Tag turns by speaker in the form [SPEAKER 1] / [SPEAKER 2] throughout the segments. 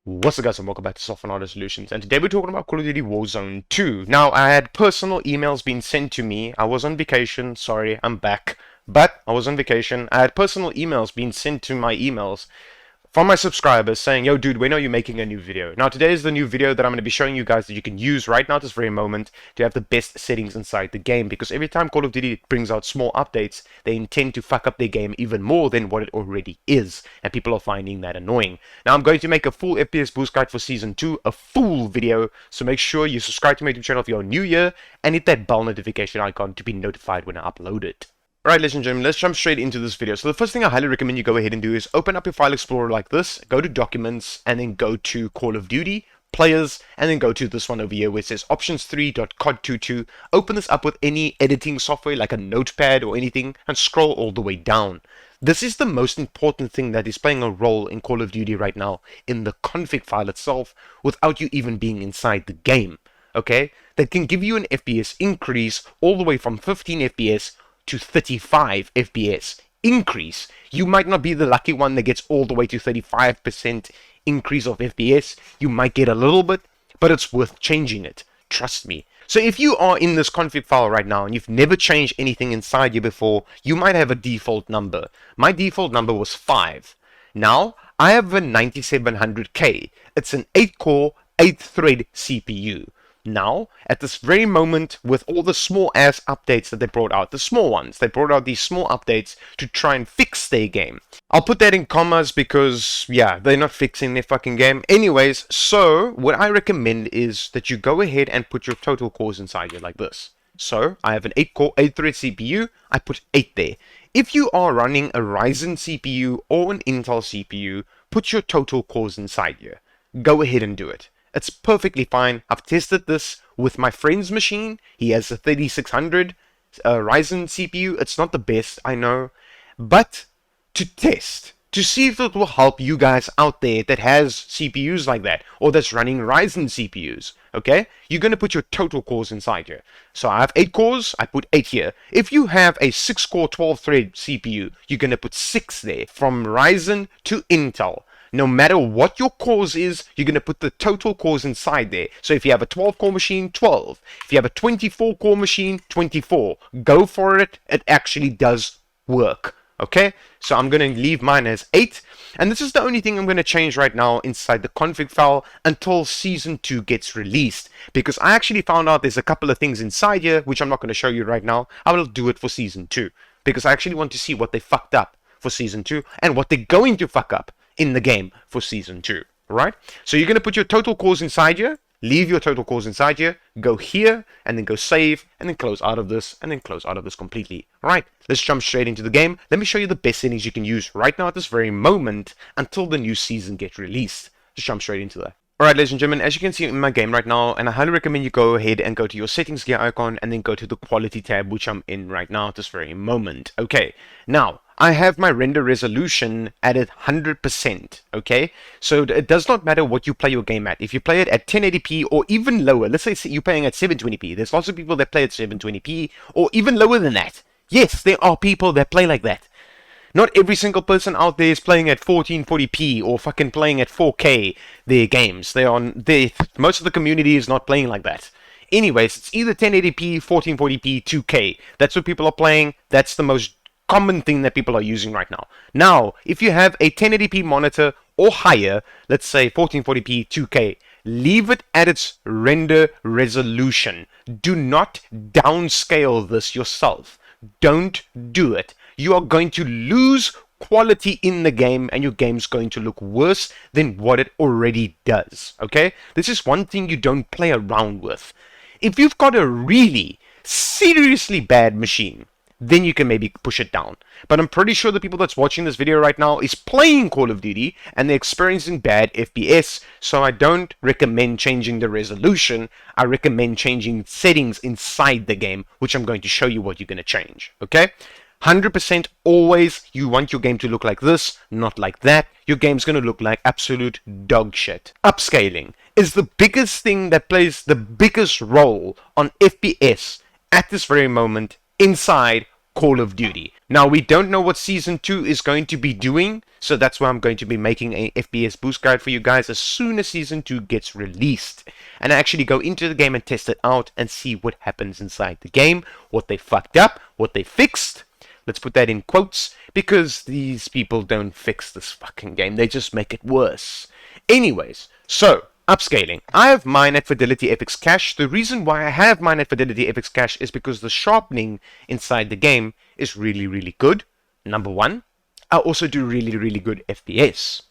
[SPEAKER 1] What's up guys, and welcome back to Software and Hardware Solutions, and today we're talking about Call of Duty Warzone 2. Now, I had personal emails being sent to me. I was on vacation, sorry, I'm back. But I was on vacation. I had personal emails being sent to my emails from my subscribers saying, yo dude, when are you making a new video? Now today is the new video that I'm going to be showing you guys that you can use right now at this very moment to have the best settings inside the game, because every time Call of Duty brings out small updates, they intend to fuck up their game even more than what it already is, and people are finding that annoying. Now I'm going to make a full FPS boost guide for Season 2, a full video, so make sure you subscribe to my YouTube channel if you're new here, and hit that bell notification icon to be notified when I upload it. Alright, ladies and gentlemen, let's jump straight into this video. So the first thing I highly recommend you go ahead and do is open up your file explorer like this, go to documents, and then go to Call of Duty, players, and then go to this one over here where it says options3.cod22. Open this up with any editing software like a notepad or anything, and scroll all the way down. This is the most important thing that is playing a role in Call of Duty right now in the config file itself without you even being inside the game. Okay? That can give you an FPS increase all the way from 15 FPS to 35 FPS increase. You might not be the lucky one that gets all the way to 35% increase of FPS. You might get a little bit, but it's worth changing it. Trust me. So if you are in this config file right now and you've never changed anything inside here before, you might have a default number. My default number was 5. Now, I have a 9700K. It's an 8-core, 8-thread CPU. Now, at this very moment, with all the small ass updates that they brought out, the small ones, they brought out these small updates to try and fix their game. I'll put that in commas because, yeah, they're not fixing their fucking game. Anyways, so what I recommend is that you go ahead and put your total cores inside here like this. So, I have an 8-core, 8-thread CPU, I put 8 there. If you are running a Ryzen CPU or an Intel CPU, put your total cores inside here. Go ahead and do it. It's perfectly fine. I've tested this with my friend's machine. He has a 3600 Ryzen CPU. It's not the best, I know. But to test, to see if it will help you guys out there that has CPUs like that, or that's running Ryzen CPUs, okay? You're going to put your total cores inside here. So I have 8 cores, I put 8 here. If you have a 6-core 12-thread CPU, you're going to put 6 there, from Ryzen to Intel. No matter what your cores is, you're going to put the total cores inside there. So if you have a 12-core machine, 12. If you have a 24-core machine, 24. Go for it. It actually does work. Okay? So I'm going to leave mine as 8. And this is the only thing I'm going to change right now inside the config file until Season 2 gets released. Because I actually found out there's a couple of things inside here, which I'm not going to show you right now. I will do it for Season 2. Because I actually want to see what they fucked up for Season 2 and what they're going to fuck up in the game for Season 2, right? So you're going to put your total cores inside here, leave your total cores inside here, go here, and then go save, and then close out of this, and then close out of this completely. Right, let's jump straight into the game. Let me show you the best settings you can use right now at this very moment until the new season gets released. Let's jump straight into that. Alright, ladies and gentlemen, as you can see in my game right now, and I highly recommend you go ahead and go to your settings gear icon, and then go to the quality tab, which I'm in right now at this very moment. Okay, now, I have my render resolution at 100%, okay? So it does not matter what you play your game at. If you play it at 1080p or even lower, let's say you're playing at 720p. There's lots of people that play at 720p or even lower than that. Yes, there are people that play like that. Not every single person out there is playing at 1440p or fucking playing at 4K their games. Most of the community is not playing like that. Anyways, it's either 1080p, 1440p, 2K. That's what people are playing. That's the most common thing that people are using right now. Now, if you have a 1080p monitor or higher, let's say 1440p, 2K, leave it at its render resolution. Do not downscale this yourself. Don't do it. You are going to lose quality in the game and your game's going to look worse than what it already does. Okay? This is one thing you don't play around with. If you've got a really seriously bad machine, then you can maybe push it down. But I'm pretty sure the people that's watching this video right now is playing Call of Duty and they're experiencing bad FPS, so I don't recommend changing the resolution. I recommend changing settings inside the game, which I'm going to show you what you're going to change. Okay? 100% always you want your game to look like this, not like that. Your game's going to look like absolute dog shit. Upscaling is the biggest thing that plays the biggest role on FPS at this very moment inside Call of Duty. Now, we don't know what Season 2 is going to be doing, so that's why I'm going to be making a FPS boost guide for you guys as soon as Season 2 gets released. And I actually go into the game and test it out and see what happens inside the game, what they fucked up, what they fixed. Let's put that in quotes, because these people don't fix this fucking game. They just make it worse. Anyways, so, upscaling. I have mine at Fidelity FX Cache. The reason why I have mine at Fidelity FX Cache is because the sharpening inside the game is really, really good. Number one. I also do really, really good FPS.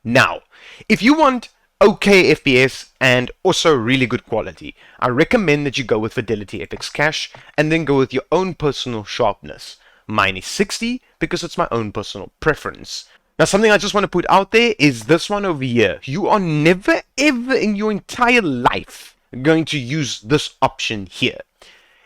[SPEAKER 1] Now, if you want okay FPS and also really good quality, I recommend that you go with Fidelity FX Cache and then go with your own personal sharpness. Mine is 60 because it's my own personal preference. Now, something I just want to put out there is this one over here. You are never ever in your entire life going to use this option here.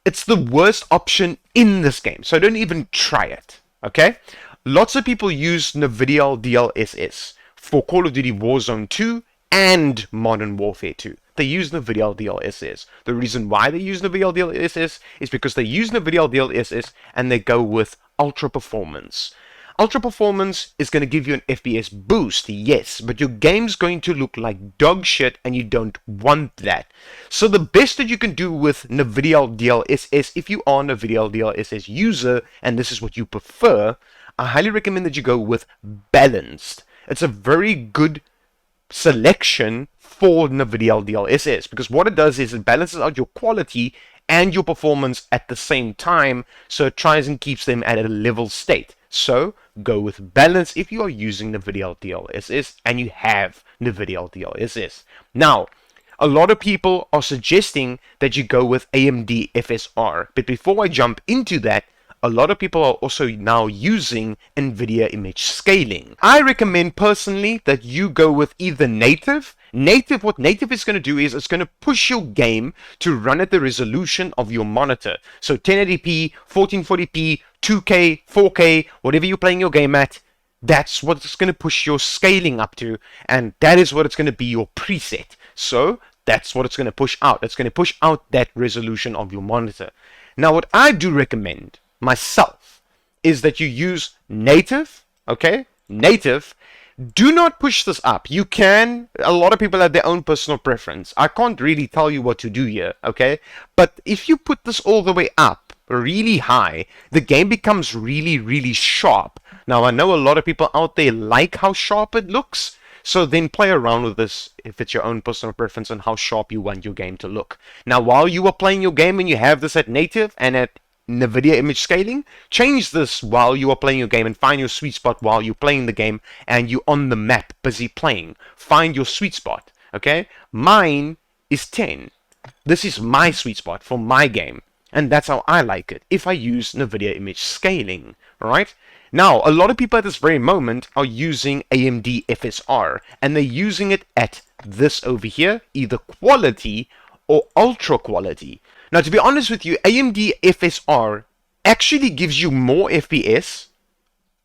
[SPEAKER 1] It's the worst option in this game, so don't even try it, okay? Lots of people use NVIDIA DLSS for Call of Duty Warzone 2 and Modern Warfare 2. They use NVIDIA DLSS. The reason why they use NVIDIA DLSS is because they use NVIDIA DLSS and they go with ultra performance. Ultra performance is going to give you an FPS boost, yes, but your game's going to look like dog shit and you don't want that. So the best that you can do with NVIDIA DLSS, if you are a NVIDIA DLSS user and this is what you prefer, I highly recommend that you go with balanced. It's a very good selection for NVIDIA DLSS because what it does is it balances out your quality and your performance at the same time, so it tries and keeps them at a level state. So go with balance if you are using NVIDIA DLSS and you have NVIDIA DLSS. Now, a lot of people are suggesting that you go with AMD FSR, but before I jump into that, a lot of people are also now using NVIDIA image scaling. I recommend personally that you go with either native. What native is going to do is it's going to push your game to run at the resolution of your monitor. So 1080p, 1440p, 2K, 4K, whatever you're playing your game at, that's what it's going to push your scaling up to, and that is what it's going to be your preset. So that's what it's going to push out. It's going to push out that resolution of your monitor. Now, what I do recommend myself is that you use native, okay? Native. Do not push this up. You can. A lot of people have their own personal preference. I can't really tell you what to do here, okay? But if you put this all the way up, really high, the game becomes really, really sharp. Now, I know a lot of people out there like how sharp it looks, so then play around with this if it's your own personal preference on how sharp you want your game to look. Now, while you are playing your game and you have this at native and at NVIDIA image scaling, change this while you are playing your game and find your sweet spot while you're playing the game and you're on the map busy playing. Find your sweet spot, okay? Mine is 10. This is my sweet spot for my game. And that's how I like it, if I use NVIDIA image scaling, right? Now, a lot of people at this very moment are using AMD FSR, and they're using it at this over here, either quality or ultra quality. Now, to be honest with you, AMD FSR actually gives you more FPS,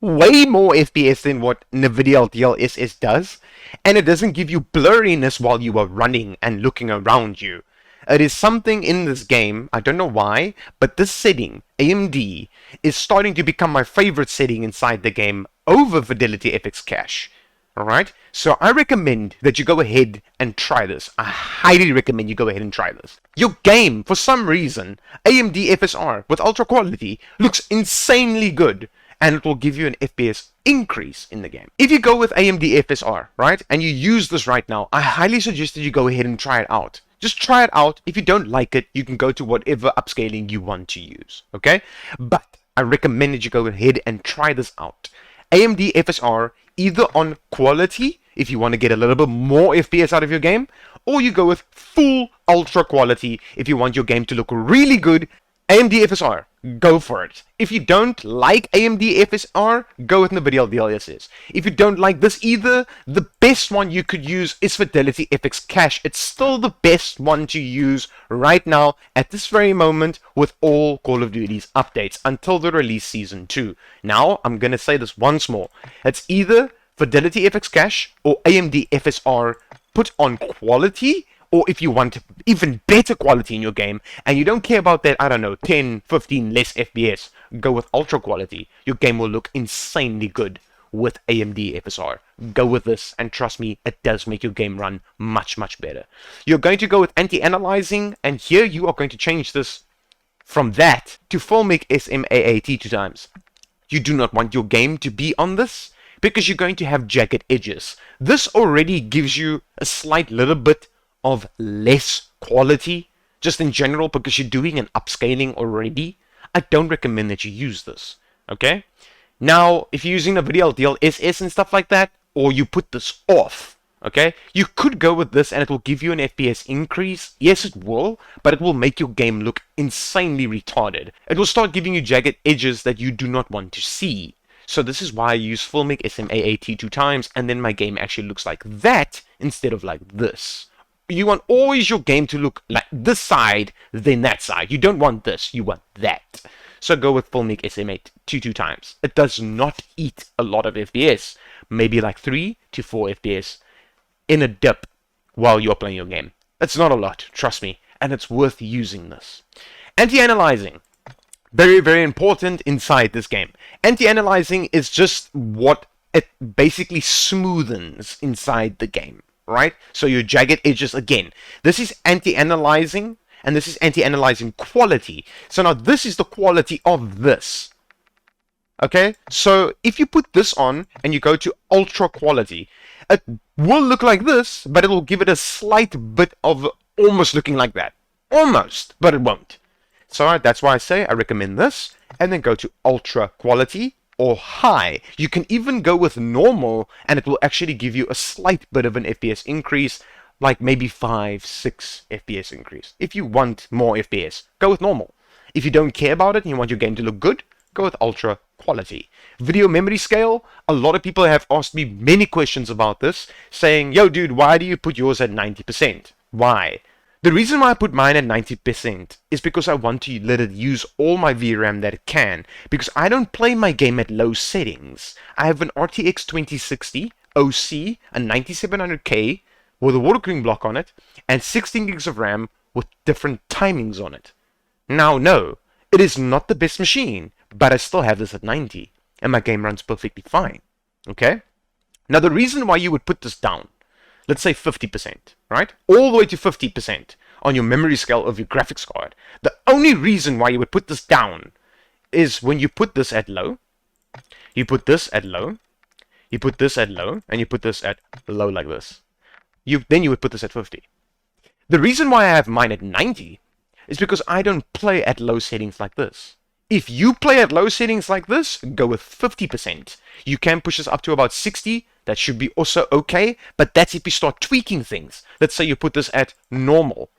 [SPEAKER 1] way more FPS than what NVIDIA DLSS does, and it doesn't give you blurriness while you are running and looking around you. It is something in this game, I don't know why, but this setting, AMD, is starting to become my favorite setting inside the game over Fidelity FX Cache. Alright? So I recommend that you go ahead and try this. I highly recommend you go ahead and try this. Your game, for some reason, AMD FSR with ultra quality looks insanely good, and it will give you an FPS increase in the game. If you go with AMD FSR, right, and you use this right now, I highly suggest that you go ahead and try it out. Just try it out. If you don't like it, you can go to whatever upscaling you want to use, okay? But I recommend that you go ahead and try this out. AMD FSR, either on quality, if you want to get a little bit more FPS out of your game, or you go with full ultra quality if you want your game to look really good. AMD FSR, go for it. If you don't like AMD FSR, go with NVIDIA DLSS. If you don't like this either, the best one you could use is Fidelity FX Cache. It's still the best one to use right now at this very moment with all Call of Duty's updates until the release Season 2. Now, I'm going to say this once more. It's either Fidelity FX Cache or AMD FSR put on quality Or if you want even better quality in your game and you don't care about that, I don't know, 10, 15 less FPS, go with ultra quality. Your game will look insanely good with AMD FSR. Go with this, and trust me, it does make your game run much, much better. You're going to go with anti-aliasing, and here you are going to change this from that to Filmic SMAAT 2 times. You do not want your game to be on this because you're going to have jagged edges. This already gives you a slight little bit of less quality, just in general, because you're doing an upscaling already. I don't recommend that you use this, okay? Now, if you're using a video DLSS and stuff like that, or you put this off, okay, you could go with this and it will give you an FPS increase. Yes, it will, but it will make your game look insanely retarded. It will start giving you jagged edges that you do not want to see. So this is why I use Filmic SMAAT 2 times, and then my game actually looks like that instead of like this. You want always your game to look like this side, then that side. You don't want this, you want that. So go with Filmic SMAAT 2 times. It does not eat a lot of FPS, maybe like 3 to 4 FPS in a dip while you're playing your game. It's not a lot, trust me, and it's worth using this. Anti-aliasing. Very, very important inside this game. Anti-aliasing is just what it basically smoothens inside the game, right? So your jagged edges, again, this is anti-aliasing, and this is anti-aliasing quality. So now this is the quality of this. Okay, so if you put this on and you go to ultra quality, it will look like this, but it will give it a slight bit of almost looking like that. Almost, but it won't. So that's why I say I recommend this, and then go to ultra quality or high. You can even go with normal, and it will actually give you a slight bit of an FPS increase, like maybe 5, 6 FPS increase. If you want more FPS, go with normal. If you don't care about it and you want your game to look good, go with ultra quality. Video memory scale, a lot of people have asked me many questions about this, saying, yo dude, why do you put yours at 90%? Why? The reason why I put mine at 90% is because I want to let it use all my VRAM that it can, because I don't play my game at low settings. I have an RTX 2060 OC, a 9700K with a water cooling block on it, and 16 gigs of RAM with different timings on it. Now, no, it is not the best machine, but I still have this at 90, and my game runs perfectly fine, okay? Now, the reason why you would put this down, let's say 50%, right? All the way to 50% on your memory scale of your graphics card. The only reason why you would put this down is when you put this at low, you put this at low, you put this at low, and you put this at low like this. Then you would put this at 50. The reason why I have mine at 90 is because I don't play at low settings like this. If you play at low settings like this, go with 50%. You can push this up to about 60. That should be also okay, but that's if you start tweaking things. Let's say you put this at normal.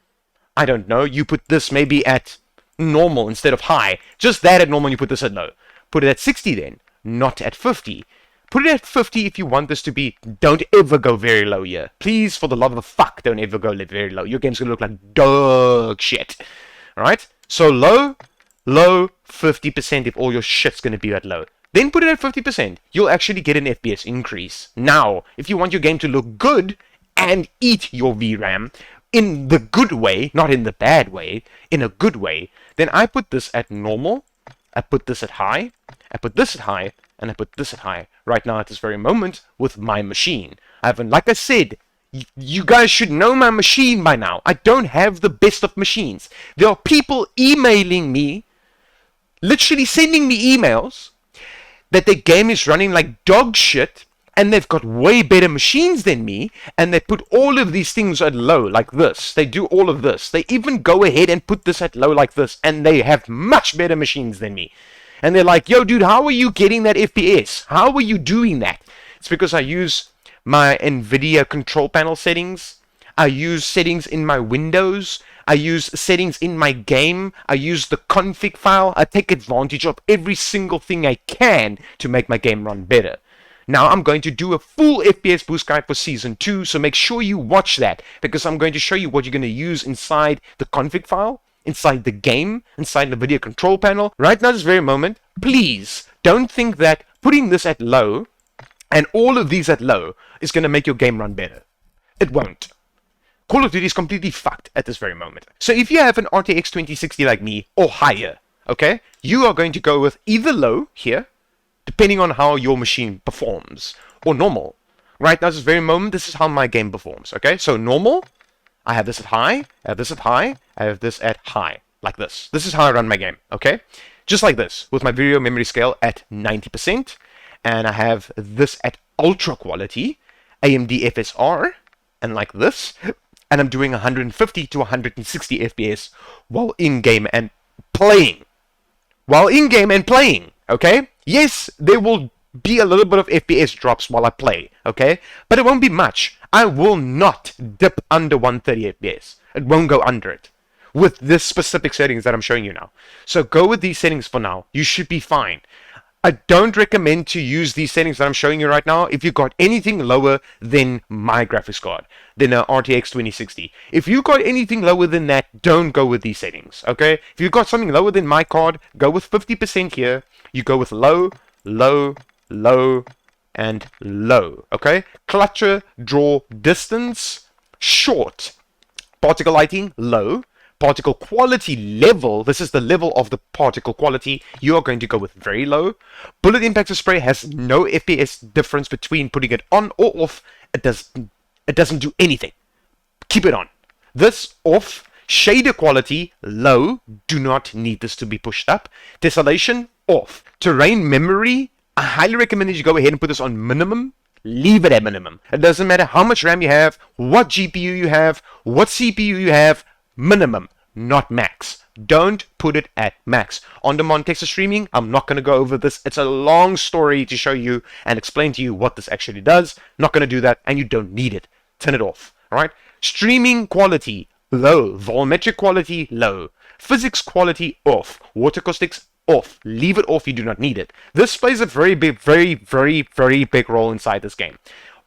[SPEAKER 1] I don't know, you put this maybe at normal instead of high. Just that at normal and you put this at low. Put it at 60 then, not at 50. Put it at 50 if you want this to be, don't ever go very low here. Please, for the love of fuck, don't ever go very low. Your game's gonna look like dog shit. Alright? So low, 50% if all your shit's gonna be at low. Then put it at 50%. You'll actually get an FPS increase. Now, if you want your game to look good and eat your VRAM in the good way, not in the bad way, in a good way, then I put this at normal, I put this at high, I put this at high, and I put this at high. Right now at this very moment with my machine. I haven't, like I said, you guys should know my machine by now. I don't have the best of machines. There are people emailing me, literally sending me emails, that their game is running like dog shit, and they've got way better machines than me, and they put all of these things at low, like this. They do all of this. They even go ahead and put this at low like this, and they have much better machines than me. And they're like, yo dude, how are you getting that FPS? How are you doing that? It's because I use my NVIDIA control panel settings. I use settings in my Windows. I use settings in my game. I use the config file. I take advantage of every single thing I can to make my game run better. Now I'm going to do a full FPS boost guide for Season 2, so make sure you watch that, because I'm going to show you what you're going to use inside the config file, inside the game, inside the video control panel. Right now, this very moment, please don't think that putting this at low and all of these at low is going to make your game run better. It won't. Call of Duty is completely fucked at this very moment. So if you have an RTX 2060 like me, or higher, okay, you are going to go with either low here, depending on how your machine performs, or normal. Right now, at this very moment, this is how my game performs, okay? So normal, I have this at high, I have this at high, I have this at high, like this. This is how I run my game, okay? Just like this, with my video memory scale at 90%, and I have this at ultra quality, AMD FSR, and like this, and I'm doing 150 to 160 FPS while in-game and playing. While in-game and playing, okay? Yes, there will be a little bit of FPS drops while I play, okay? But it won't be much. I will not dip under 130 FPS. It won't go under it with this specific settings that I'm showing you now. So go with these settings for now. You should be fine. I don't recommend to use these settings that I'm showing you right now if you've got anything lower than my graphics card, than a RTX 2060. If you got anything lower than that, don't go with these settings, okay? If you've got something lower than my card, go with 50% here. You go with low, low, low, and low, okay? Clutcher, draw, distance, short. Particle lighting, low. Particle quality level, this is the level of the particle quality, you are going to go with very low. Bullet impact spray has no FPS difference between putting it on or off. It doesn't do anything. Keep it on. This off. Shader quality, low. Do not need this to be pushed up. Tessellation, off. Terrain memory, I highly recommend that you go ahead and put this on minimum. Leave it at minimum. It doesn't matter how much RAM you have, what GPU you have, what CPU you have. Minimum, not max. Don't put it at max. On-demand text streaming, I'm not going to go over this. It's a long story to show you and explain to you what this actually does. Not going to do that, and you don't need it. Turn it off, all right? Streaming quality, low. Volumetric quality, low. Physics quality, off. Water acoustics, off. Leave it off. You do not need it. This plays a very big, very big role inside this game.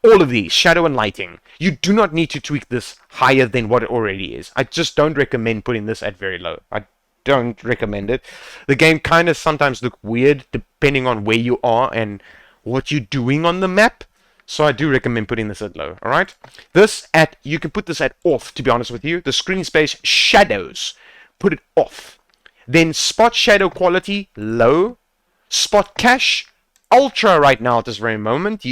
[SPEAKER 1] All of these, shadow and lighting, you do not need to tweak this higher than what it already is. I just don't recommend putting this at very low. I don't recommend it. The game kind of sometimes look weird depending on where you are and what you're doing on the map. So I do recommend putting this at low, alright? You can put this at off, to be honest with you. The screen space shadows, put it off. Then spot shadow quality, low. Spot cache, ultra right now at this very moment.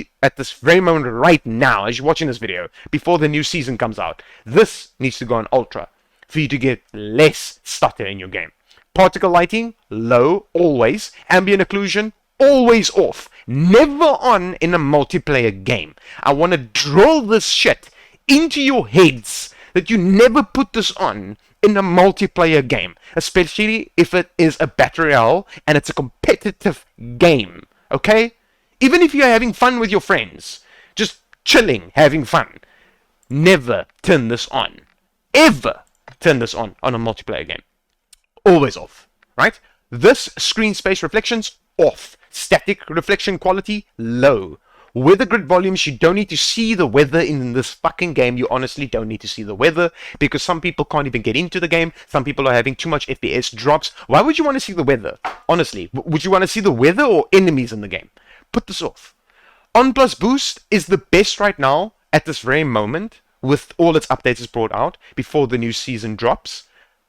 [SPEAKER 1] Right now, as you're watching this video, before the new season comes out, this needs to go on ultra for you to get less stutter in your game. Particle lighting, low, always. Ambient occlusion, always off. Never on in a multiplayer game. I want to drill this shit into your heads that you never put this on in a multiplayer game, especially if it is a battle royale and it's a competitive game. Okay? Even if you're having fun with your friends, just chilling, having fun, never turn this on. Ever turn this on a multiplayer game. Always off, right? This screen space reflections, off. Static reflection quality, low. Weather grid volumes, you don't need to see the weather in this fucking game. You honestly don't need to see the weather because some people can't even get into the game. Some people are having too much FPS drops. Why would you want to see the weather? Honestly, would you want to see the weather or enemies in the game? Put this off. On plus boost is the best right now at this very moment with all its updates brought out before the new season drops.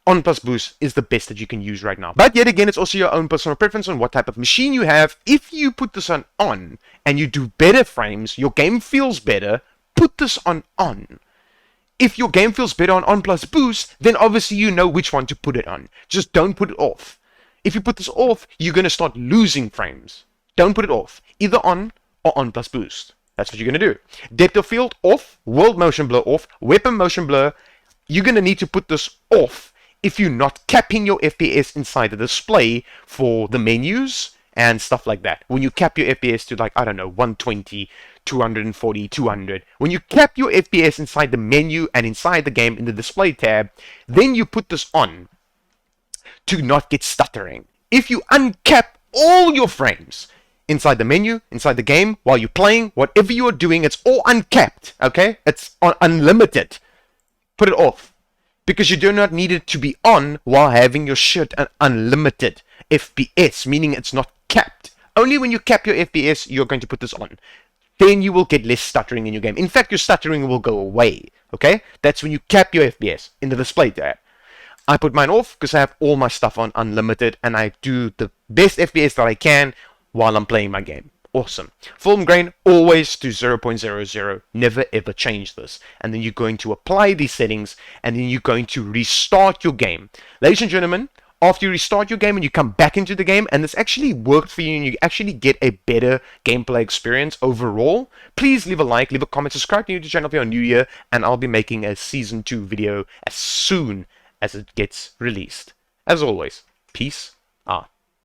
[SPEAKER 1] On plus boost is the best that you can use right now. But yet again, it's also your own personal preference on what type of machine you have. If you put this on and you do better frames, your game feels better, put this on. If your game feels better on plus boost, then obviously you know which one to put it on. Just don't put it off. If you put this off, you're going to start losing frames. Don't put it off. Either on or on plus boost. That's what you're going to do. Depth of field off. World motion blur off. Weapon motion blur. You're going to need to put this off if you're not capping your FPS inside the display for the menus and stuff like that. When you cap your FPS to, like, I don't know, 120, 240, 200. When you cap your FPS inside the menu and inside the game in the display tab, then you put this on to not get stuttering. If you uncap all your frames inside the menu, inside the game, while you're playing, whatever you're doing, it's all uncapped, okay? It's unlimited. Put it off. Because you do not need it to be on while having your shit an unlimited FPS, meaning it's not capped. Only when you cap your FPS, you're going to put this on. then you will get less stuttering in your game. In fact, your stuttering will go away, okay? That's when you cap your FPS in the display tab. I put mine off because I have all my stuff on unlimited and I do the best FPS that I can while I'm playing my game. Awesome. Film grain always to 0.00. Never ever change this. And then you're going to apply these settings and then you're going to restart your game. Ladies and gentlemen, after you restart your game and you come back into the game and this actually worked for you and you actually get a better gameplay experience overall, please leave a like, leave a comment, subscribe to the channel if you're new here, and I'll be making a season 2 video as soon as it gets released. As always, peace out.